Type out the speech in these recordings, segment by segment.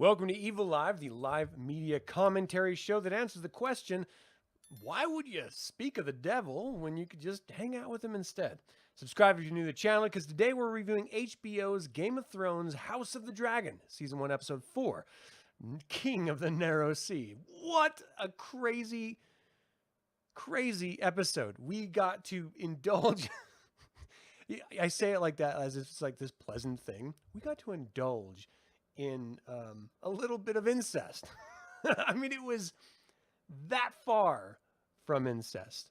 Welcome to Evilive, the live media commentary show that answers the question, why would you speak of the devil when you could just hang out with him instead? Subscribe if you're new to the channel, because today we're reviewing HBO's Game of Thrones House of the Dragon, Season 1, Episode 4, King of the Narrow Sea. What a crazy, crazy episode. We got to indulge... I say it like that as if it's like this pleasant thing. We got to indulge in a little bit of incest. I mean, it was that far from incest,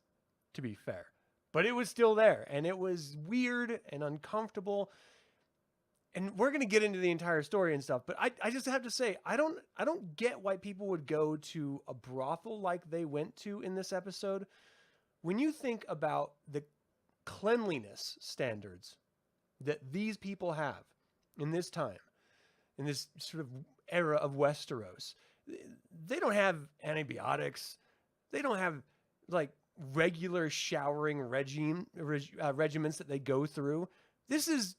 to be fair. But it was still there, and it was weird and uncomfortable. And we're going to get into the entire story and stuff, but I just have to say, I don't get why people would go to a brothel like they went to in this episode. When you think about the cleanliness standards that these people have in this time, in this sort of era of Westeros, they don't have antibiotics. They don't have like regular showering regimens that they go through. This is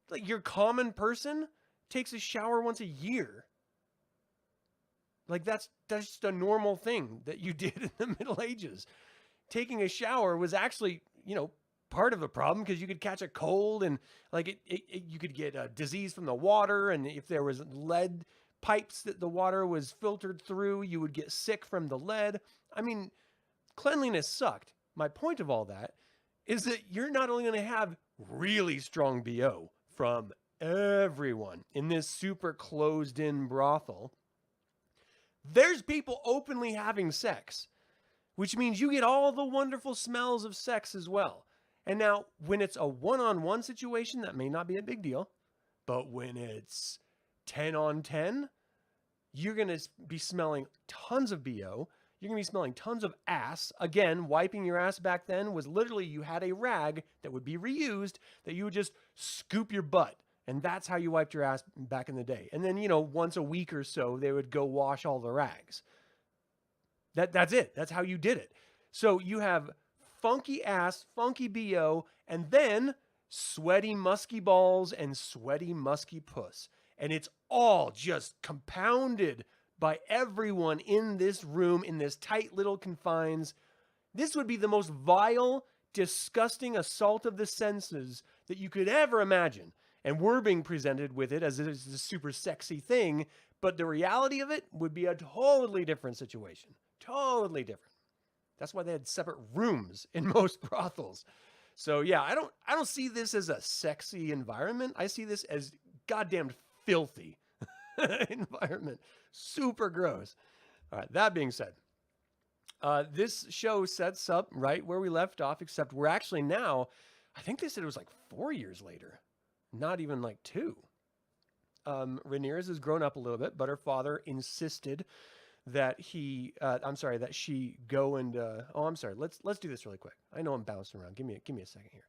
like your common person takes a shower once a year. Like that's just a normal thing that you did in the Middle Ages. Taking a shower was actually, part of the problem, because you could catch a cold, and like you could get a disease from the water, and if there was lead pipes that the water was filtered through, you would get sick from the lead. I mean, cleanliness sucked. My point of all that is that you're not only going to have really strong BO from everyone in this super closed in brothel, there's people openly having sex, which means you get all the wonderful smells of sex as well. And now, when it's a one-on-one situation, that may not be a big deal. But when it's 10 on 10, you're going to be smelling tons of BO. You're going to be smelling tons of ass. Again, wiping your ass back then was literally you had a rag that would be reused that you would just scoop your butt. And that's how you wiped your ass back in the day. And then, once a week or so, they would go wash all the rags. That's it. That's how you did it. So you have funky ass, funky BO, and then sweaty musky balls and sweaty musky puss. And it's all just compounded by everyone in this room, in this tight little confines. This would be the most vile, disgusting assault of the senses that you could ever imagine. And we're being presented with it as it is a super sexy thing, but the reality of it would be a totally different situation. Totally different. That's why they had separate rooms in most brothels. So yeah, I don't see this as a sexy environment. I see this as goddamn filthy environment. Super gross. All right, that being said, this show sets up right where we left off, except we're actually now, I think they said it was like 4 years later, not even like 2. Rhaenyra has grown up a little bit, but her father insisted that that she go and, let's do this really quick. I know I'm bouncing around. Give me a second here.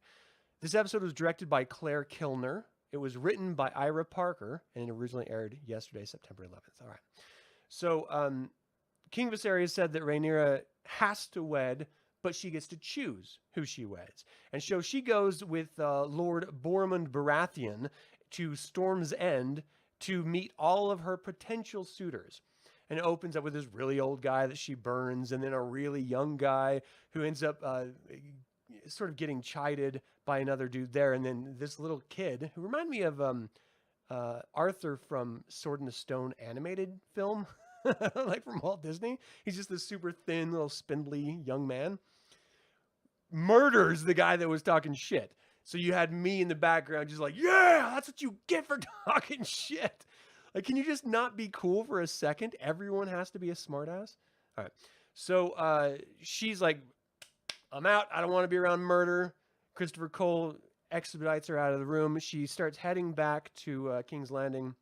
This episode was directed by Claire Kilner. It was written by Ira Parker, and it originally aired yesterday, September 11th. All right. So, King Viserys said that Rhaenyra has to wed, but she gets to choose who she weds. And so she goes with Lord Bormund Baratheon to Storm's End to meet all of her potential suitors. And it opens up with this really old guy that she burns, and then a really young guy who ends up sort of getting chided by another dude there. And then this little kid who reminded me of Arthur from Sword in the Stone animated film, like from Walt Disney. He's just this super thin, little spindly young man. Murders the guy that was talking shit. So you had me in the background just like, yeah, that's what you get for talking shit. Like, can you just not be cool for a second? Everyone has to be a smartass. All right. So she's like, I'm out. I don't want to be around murder. Christopher Cole expedites her out of the room. She starts heading back to King's Landing.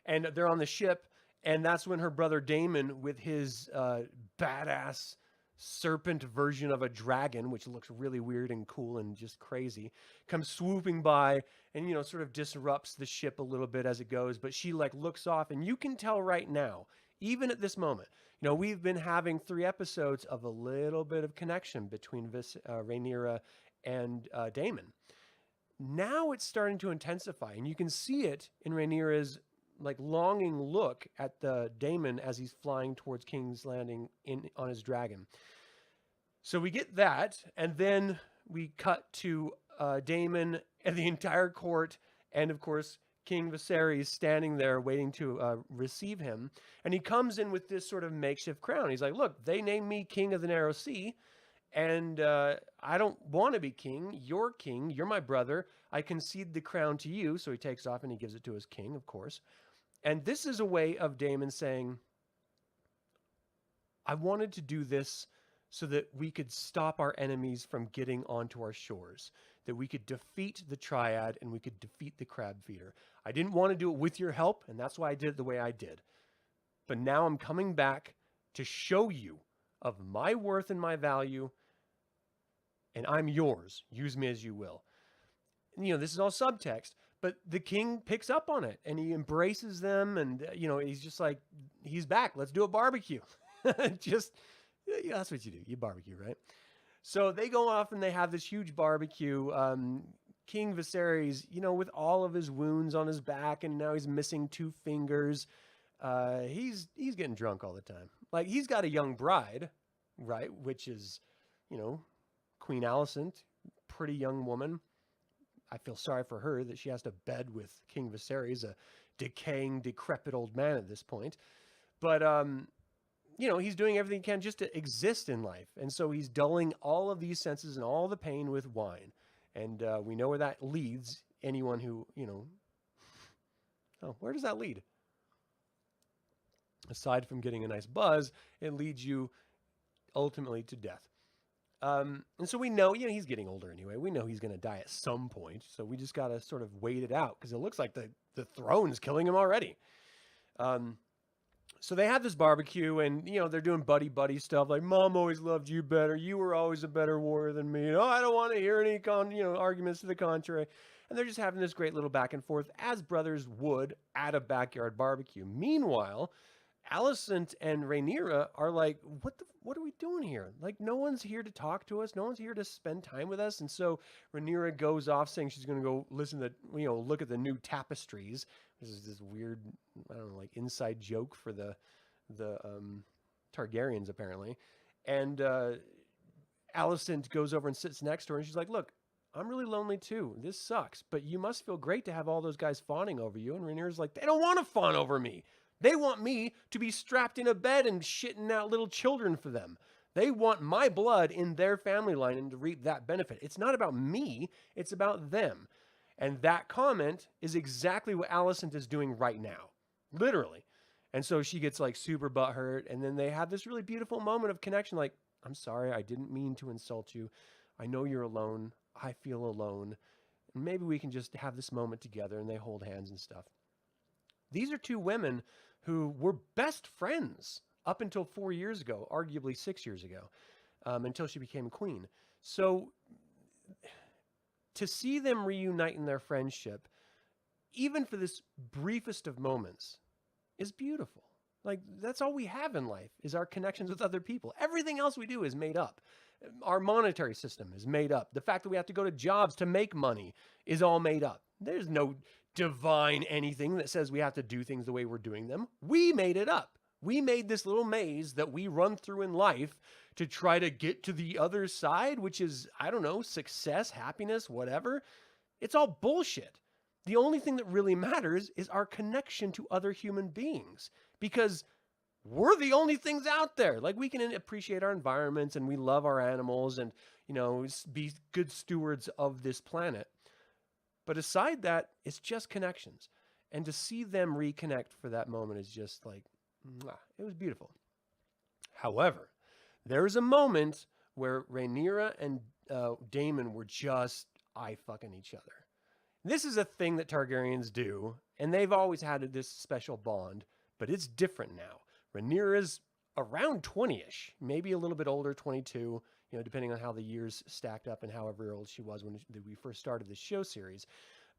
And they're on the ship. And that's when her brother Daemon, with his badass serpent version of a dragon, which looks really weird and cool and just crazy, comes swooping by and, sort of disrupts the ship a little bit as it goes. But she like looks off, and you can tell right now, even at this moment, we've been having 3 episodes of a little bit of connection between Rhaenyra and Daemon. Now it's starting to intensify, and you can see it in Rhaenyra's like longing look at the Daemon as he's flying towards King's Landing on his dragon. So we get that, and then we cut to Daemon and the entire court, and of course King Viserys standing there waiting to receive him. And he comes in with this sort of makeshift crown. He's like, "Look, they named me King of the Narrow Sea, and I don't want to be king. You're king. You're my brother. I concede the crown to you." So he takes off and he gives it to his king, of course. And this is a way of Daemon saying, "I wanted to do this so that we could stop our enemies from getting onto our shores, that we could defeat the Triad and we could defeat the Crab Feeder. I didn't want to do it with your help, and that's why I did it the way I did. But now I'm coming back to show you of my worth and my value, and I'm yours. Use me as you will." And, this is all subtext, but the king picks up on it, and he embraces them, and, he's just like, he's back. Let's do a barbecue. Just... Yeah, that's what you do. You barbecue, right? So they go off and they have this huge barbecue. King Viserys, with all of his wounds on his back, and now he's missing 2 fingers. He's getting drunk all the time. Like, he's got a young bride, right? Which is, Queen Alicent, pretty young woman. I feel sorry for her that she has to bed with King Viserys, a decaying, decrepit old man at this point. But, he's doing everything he can just to exist in life. And so he's dulling all of these senses and all the pain with wine. And we know where that leads anyone who, Oh, where does that lead? Aside from getting a nice buzz, it leads you ultimately to death. And so we know, he's getting older anyway. We know he's going to die at some point. So we just got to sort of wait it out because it looks like the throne is killing him already. So they have this barbecue, and, they're doing buddy stuff like, "Mom always loved you better. You were always a better warrior than me. Oh, I don't want to hear any arguments to the contrary." And they're just having this great little back and forth, as brothers would at a backyard barbecue. Meanwhile, Alicent and Rhaenyra are like, what are we doing here? Like, no one's here to talk to us. No one's here to spend time with us. And so Rhaenyra goes off saying she's going to go listen to, look at the new tapestries. This is this weird, I don't know, like inside joke for the Targaryens, apparently. And Alicent goes over and sits next to her, and she's like, "Look, I'm really lonely too. This sucks, but you must feel great to have all those guys fawning over you." And Rhaenyra's like, "They don't want to fawn over me. They want me to be strapped in a bed and shitting out little children for them. They want my blood in their family line and to reap that benefit. It's not about me. It's about them." And that comment is exactly what Alicent is doing right now. Literally. And so she gets like super butthurt. And then they have this really beautiful moment of connection. Like, "I'm sorry. I didn't mean to insult you. I know you're alone. I feel alone. Maybe we can just have this moment together." And they hold hands and stuff. These are 2 women who were best friends up until 4 years ago, arguably 6 years ago, until she became queen. So to see them reunite in their friendship, even for this briefest of moments, is beautiful. Like, that's all we have in life, is our connections with other people. Everything else we do is made up. Our monetary system is made up. The fact that we have to go to jobs to make money is all made up. There's no divine anything that says we have to do things the way we're doing them. We made it up. We made this little maze that we run through in life to try to get to the other side, which is, I don't know, success, happiness, whatever. It's all bullshit. The only thing that really matters is our connection to other human beings, because we're the only things out there. Like, we can appreciate our environments and we love our animals and, be good stewards of this planet. But aside that, it's just connections. And to see them reconnect for that moment is just like, mwah, it was beautiful. However, there is a moment where Rhaenyra and Daemon were just eye-fucking each other. This is a thing that Targaryens do, and they've always had this special bond, but it's different now. Rhaenyra's around 20-ish, maybe a little bit older, 22, depending on how the years stacked up and however old she was when we first started this show series.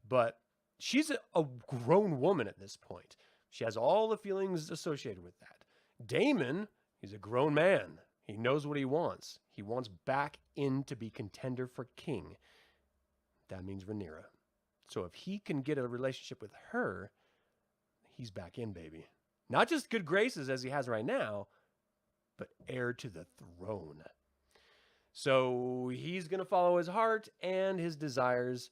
But she's a grown woman at this point. She has all the feelings associated with that. Daemon, he's a grown man. He knows what he wants. He wants back in to be contender for king. That means Rhaenyra. So if he can get a relationship with her, he's back in, baby. Not just good graces as he has right now, but heir to the throne. So he's going to follow his heart and his desires,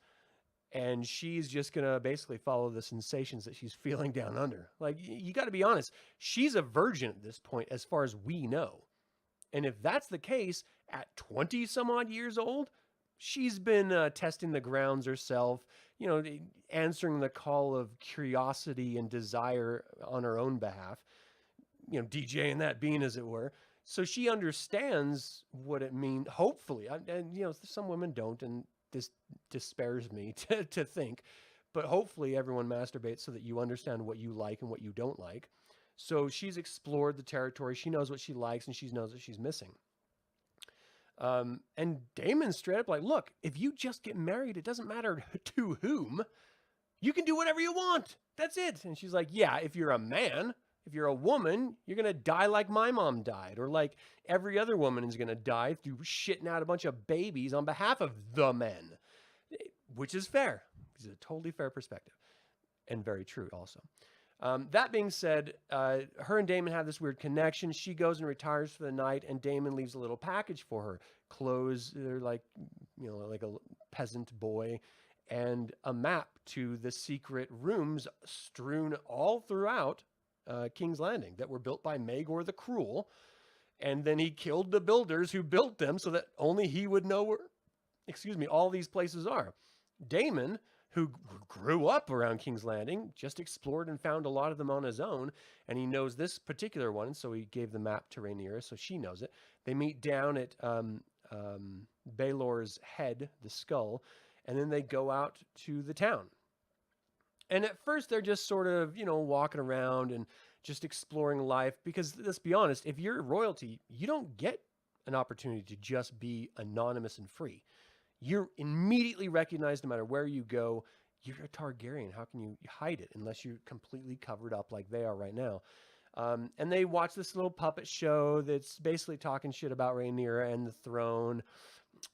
and she's just going to basically follow the sensations that she's feeling down under. Like, you got to be honest, she's a virgin at this point as far as we know. And if that's the case, at 20 some odd years old, she's been testing the grounds herself, answering the call of curiosity and desire on her own behalf, DJing that bean, as it were. So she understands what it means, hopefully. And some women don't, and this despairs me to think. But hopefully everyone masturbates so that you understand what you like and what you don't like. So she's explored the territory. She knows what she likes, and she knows what she's missing. And Daemon's straight up like, look, if you just get married, it doesn't matter to whom. You can do whatever you want. That's it. And she's like, yeah, if you're a man, if you're a woman, you're going to die like my mom died, or like every other woman is going to die through shitting out a bunch of babies on behalf of the men, which is fair. It's a totally fair perspective, and very true also. That being said, her and Daemon have this weird connection. She goes and retires for the night, and Daemon leaves a little package for her. Clothes, they're like, like a peasant boy, and a map to the secret rooms strewn all throughout King's Landing that were built by Maegor the Cruel. And then he killed the builders who built them so that only he would know where, all these places are. Daemon, who grew up around King's Landing, just explored and found a lot of them on his own, and he knows this particular one, so he gave the map to Rhaenyra, so she knows it. They meet down at Baelor's head, the skull, and then they go out to the town. And at first, they're just sort of, walking around and just exploring life, because let's be honest, if you're royalty, you don't get an opportunity to just be anonymous and free. You're immediately recognized no matter where you go. You're a Targaryen. How can you hide it unless you're completely covered up like they are right now? And they watch this little puppet show that's basically talking shit about Rhaenyra and the throne.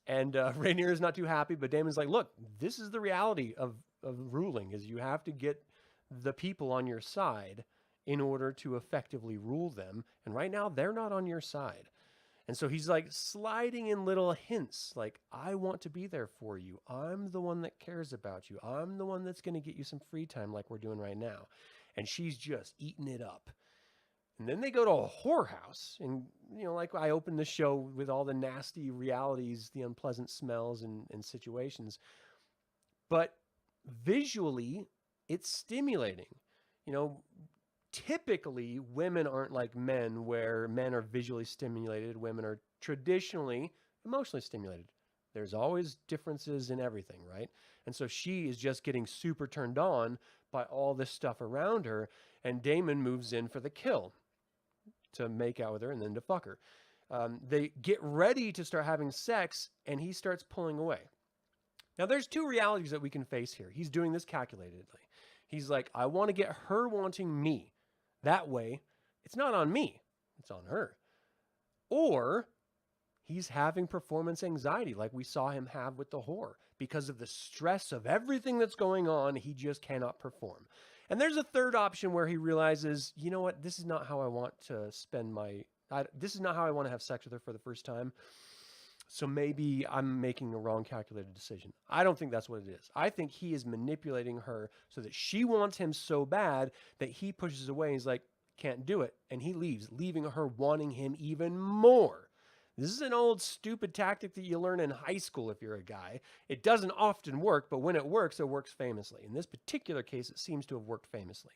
And Rhaenyra's not too happy, but Daemon's like, look, this is the reality of ruling, is you have to get the people on your side in order to effectively rule them. And right now, they're not on your side. And so he's like sliding in little hints, like, I want to be there for you. I'm the one that cares about you. I'm the one that's going to get you some free time like we're doing right now. And she's just eating it up. And then they go to a whorehouse. And, like I opened the show with all the nasty realities, the unpleasant smells and situations. But visually, it's stimulating. Typically, women aren't like men, where men are visually stimulated. Women are traditionally emotionally stimulated. There's always differences in everything, right? And so she is just getting super turned on by all this stuff around her, and Daemon moves in for the kill to make out with her and then to fuck her. They get ready to start having sex, and he starts pulling away. Now, there's two realities that we can face here. He's doing this calculatedly. He's like, I want to get her wanting me. That way, it's not on me, it's on her. Or he's having performance anxiety like we saw him have with the whore. Because of the stress of everything that's going on, he just cannot perform. And there's a third option where he realizes, you know what, this is not how I want to this is not how I want to have sex with her for the first time. So maybe I'm making a wrong calculated decision. I don't think that's what it is. I think he is manipulating her so that she wants him so bad that he pushes away. And he's like, can't do it. And he leaves, leaving her wanting him even more. This is an old stupid tactic that you learn in high school if you're a guy. It doesn't often work, but when it works famously. In this particular case, it seems to have worked famously.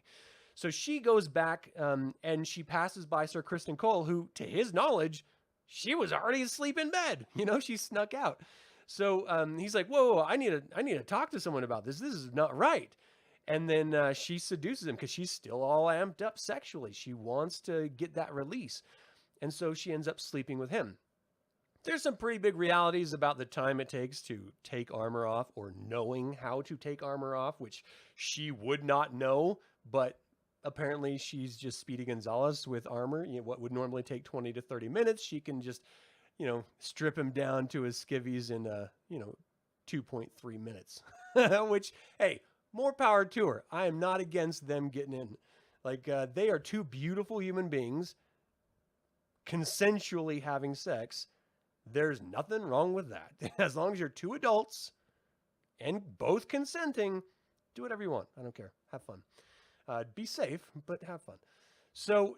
So she goes back and she passes by Sir Criston Cole, who, to his knowledge, she was already asleep in bed. She snuck out. So he's like, whoa, I need to talk to someone about this. This is not right. And then she seduces him because she's still all amped up sexually. She wants to get that release. And so she ends up sleeping with him. There's some pretty big realities about the time it takes to take armor off, or knowing how to take armor off, which she would not know, but apparently she's just Speedy Gonzalez with armor. What would normally take 20 to 30 minutes, she can just, strip him down to his skivvies in, 2.3 minutes. Which, hey, more power to her. I am not against them getting in. Like, they are two beautiful human beings consensually having sex. There's nothing wrong with that. As long as you're two adults and both consenting, do whatever you want. I don't care. Have fun. Be safe, but have fun. So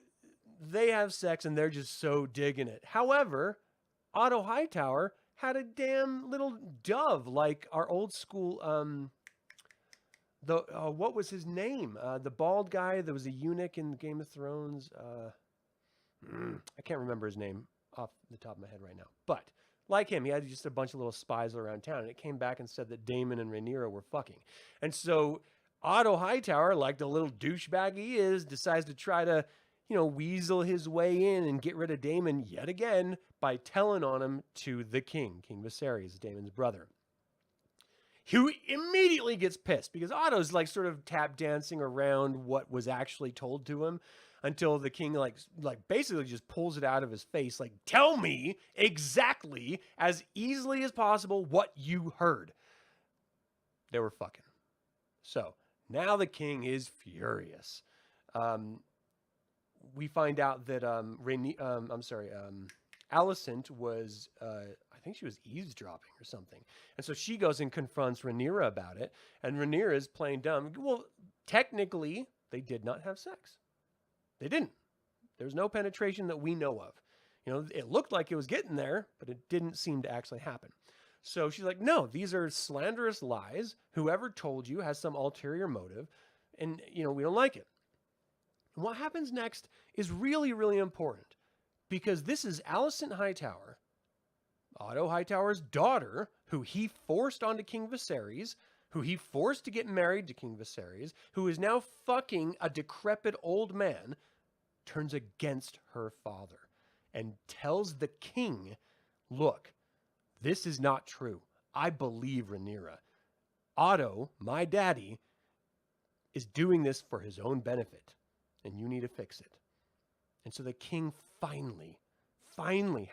they have sex and they're just so digging it. However, Otto Hightower had a damn little dove like our old school. What was his name? The bald guy that was a eunuch in Game of Thrones. I can't remember his name off the top of my head right now. But like him, he had just a bunch of little spies around town, and it came back and said that Daemon and Rhaenyra were fucking. And so Otto Hightower, like the little douchebag he is, decides to try to, weasel his way in and get rid of Daemon yet again by telling on him to the king, King Viserys, Daemon's brother. Who immediately gets pissed because Otto's like sort of tap dancing around what was actually told to him until the king like basically just pulls it out of his face, like, tell me exactly as easily as possible what you heard. They were fucking. So now the king is furious. We find out that Alicent was, I think she was eavesdropping or something. And so she goes and confronts Rhaenyra about it. And Rhaenyra is playing dumb. Well, technically, they did not have sex. They didn't. There's no penetration that we know of. It looked like it was getting there, but it didn't seem to actually happen. So she's like, no, these are slanderous lies. Whoever told you has some ulterior motive. And, we don't like it. And what happens next is really, really important. Because this is Alicent Hightower, Otto Hightower's daughter, who he forced onto King Viserys, who he forced to get married to King Viserys, who is now fucking a decrepit old man, turns against her father and tells the king, look, this is not true. I believe Rhaenyra. Otto, my daddy, is doing this for his own benefit, and you need to fix it. And so the king finally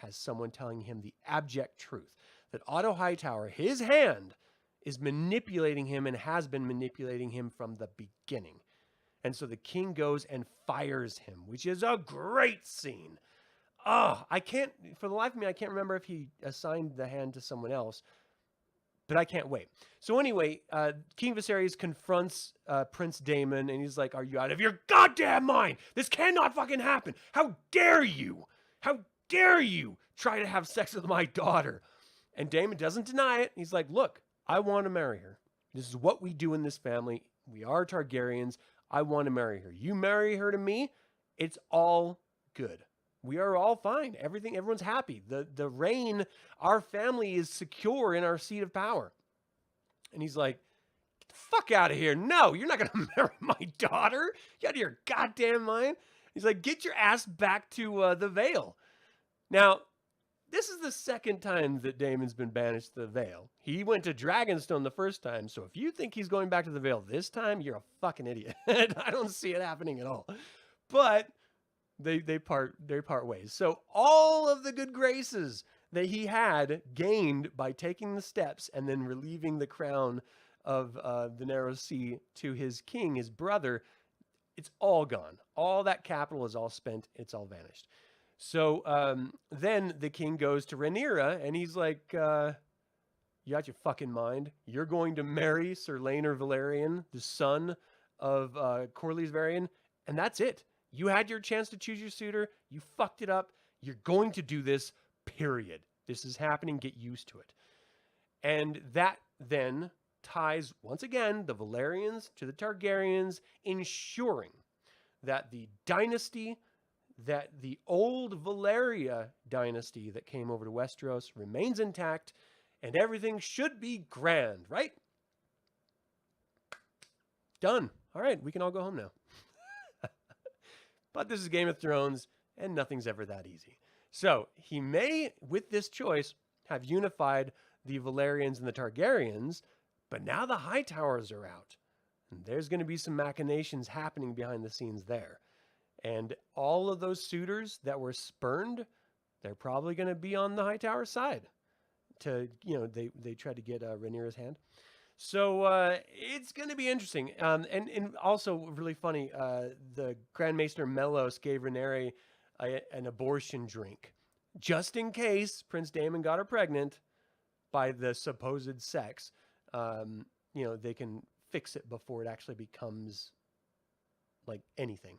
has someone telling him the abject truth, that Otto Hightower, his hand, is manipulating him and has been manipulating him from the beginning. And so the king goes and fires him, which is a great scene. For the life of me, I can't remember if he assigned the hand to someone else, but I can't wait. So anyway, King Viserys confronts Prince Daemon, and he's like, are you out of your goddamn mind? This cannot fucking happen. How dare you? How dare you try to have sex with my daughter? And Daemon doesn't deny it. He's like, look, I want to marry her. This is what we do in this family. We are Targaryens. I want to marry her. You marry her to me, it's all good. We are all fine. Everyone's happy. The reign, our family is secure in our seat of power. And he's like, get the fuck out of here. No, you're not going to marry my daughter. You out of your goddamn mind? He's like, get your ass back to the Vale. Now, this is the second time that Daemon's been banished to the Vale. He went to Dragonstone the first time. So if you think he's going back to the Vale this time, you're a fucking idiot. I don't see it happening at all. But they part ways. So all of the good graces that he had gained by taking the steps and then relieving the crown of the Narrow Sea to his king, his brother, it's all gone. All that capital is all spent. It's all vanished. So then the king goes to Rhaenyra and he's like, you got your fucking mind? You're going to marry Sir Laenor Velaryon, the son of Corlys Velaryon, and that's it. You had your chance to choose your suitor. You fucked it up. You're going to do this, period. This is happening. Get used to it. And that then ties, once again, the Velaryons to the Targaryens, ensuring that the dynasty, that the old Valyria dynasty that came over to Westeros remains intact, and everything should be grand, right? Done. All right, we can all go home now. But this is Game of Thrones, and nothing's ever that easy. So he may, with this choice, have unified the Velaryons and the Targaryens, but now the Hightowers are out. And there's going to be some machinations happening behind the scenes there. And all of those suitors that were spurned, they're probably going to be on the Hightower side. They tried to get Rhaenyra's hand. So it's going to be interesting. And also really funny, the Grand Maester Melos gave Rhaenyra an abortion drink just in case Prince Daemon got her pregnant by the supposed sex. They can fix it before it actually becomes like anything,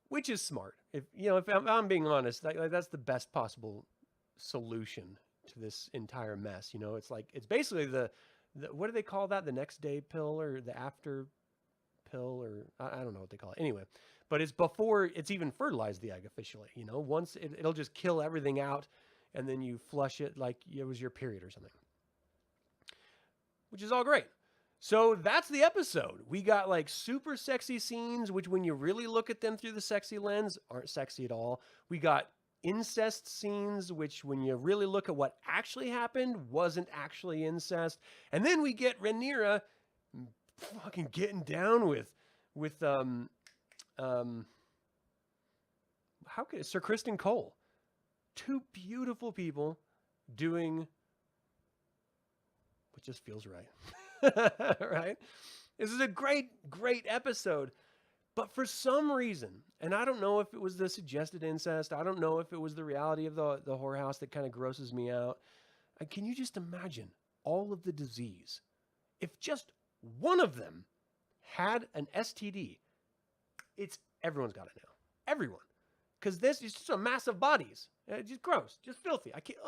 which is smart. If I'm being honest, that's the best possible solution to this entire mess. It's basically the what do they call that? The next day pill or the after pill, or I don't know what they call it. Anyway, but it's before it's even fertilized the egg officially. Once it'll just kill everything out, and then you flush it like it was your period or something, which is all great. So that's the episode. We got like super sexy scenes, which when you really look at them through the sexy lens, aren't sexy at all. We got incest scenes, which when you really look at what actually happened, wasn't actually incest. And then we get Rhaenyra fucking getting down with Sir Kristen Cole. Two beautiful people doing what just feels right. Right? This is a great episode. But for some reason, and I don't know if it was the suggested incest, I don't know if it was the reality of the whorehouse that kind of grosses me out. Can you just imagine all of the disease? If just one of them had an STD, everyone's got it now. Everyone. Because this is just a mass of bodies. Just gross. Just filthy. I can't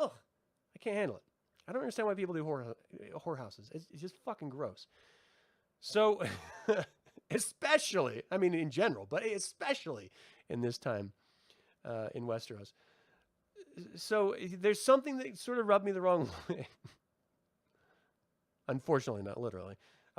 handle it. I don't understand why people do whorehouses. It's just fucking gross. So... especially, I mean, in general, but especially in this time in Westeros. So there's something that sort of rubbed me the wrong way. Unfortunately, not literally.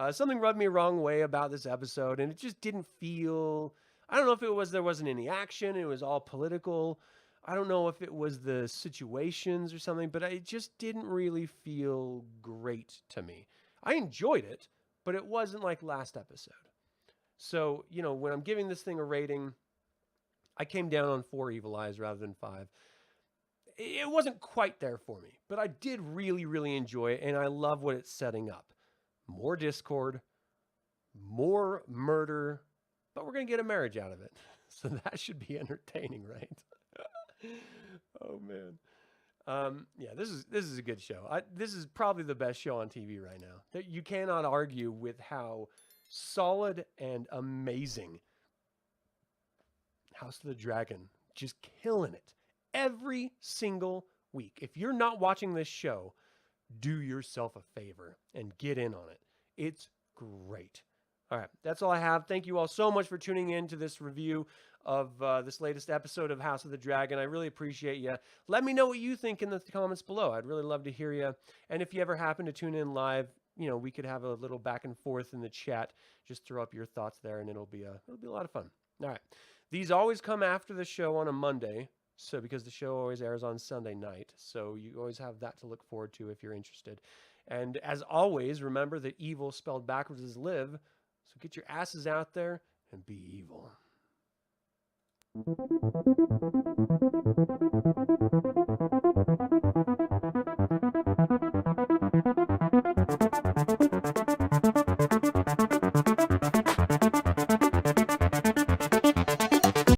Something rubbed me the wrong way about this episode, and it just didn't feel... I don't know if it was there wasn't any action, it was all political. I don't know if it was the situations or something, but it just didn't really feel great to me. I enjoyed it, but it wasn't like last episode. So, when I'm giving this thing a rating, I came down on 4 evil eyes rather than 5. It wasn't quite there for me, but I did really, really enjoy it, and I love what it's setting up. More discord, more murder, but we're going to get a marriage out of it. So that should be entertaining, right? Oh, man. Yeah, this is a good show. This is probably the best show on TV right now. You cannot argue with how solid and amazing House of the Dragon, just killing it every single week. If you're not watching this show, do yourself a favor and get in on it. It's great. All right, that's all I have. Thank you all so much for tuning in to this review of this latest episode of House of the Dragon. I really appreciate you. Let me know what you think in the comments below. I'd really love to hear you. And if you ever happen to tune in live, we could have a little back and forth in the chat. Just throw up your thoughts there, and it'll be a lot of fun. All right. These always come after the show on a Monday, so because the show always airs on Sunday night. So you always have that to look forward to if you're interested. And as always, remember that evil spelled backwards is live. So get your asses out there and be evil.